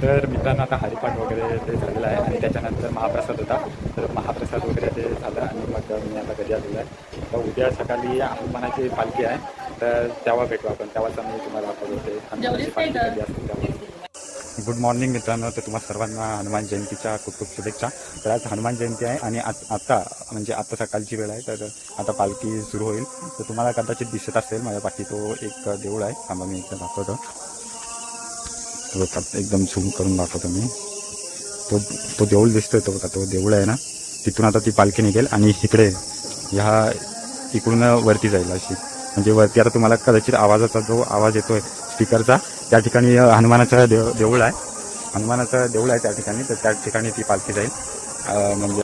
तर मित्रांनो आता हरिपाठ वगैरे ते झालेलं आहे आणि त्याच्यानंतर महाप्रसाद होता. तर महाप्रसाद वगैरे ते झालं आणि मग मी आता घरी आलेलो आहे. तर उद्या सकाळी हनुमानाची पालखी आहे, तर तेव्हा भेटू आपण. तेव्हाच मी तुम्हाला दाखवते हनुमानाची पालखी कधी असते तेव्हा. गुड मॉर्निंग मित्रांनो. तर तुम्हा सर्वांना हनुमान जयंतीच्या खूप खूप शुभेच्छा. तर आज हनुमान जयंती आहे आणि आता म्हणजे आता सकाळची वेळ आहे. तर आता पालखी सुरू होईल. तर तुम्हाला कदाचित दिसत असेल माझ्या पाठी तो एक देऊळ आहे. थांबा मी एकदा दाखवतो. एकदम झूम करून दाखवतो मी. तो देऊळ दिसतोय तो बघा, तो देऊळ आहे ना, तिथून आता ती पालखी निघेल आणि इकडे इकडून वरती जाईल अशी. म्हणजे वरती आता तुम्हाला कदाचित आवाजाचा जो आवाज येतोय स्पीकरचा, त्या ठिकाणी हनुमानाचं देऊळ आहे. हनुमानाचं देऊळ आहे त्या ठिकाणी. तर त्या ठिकाणी ती पालखी जाईल. म्हणजे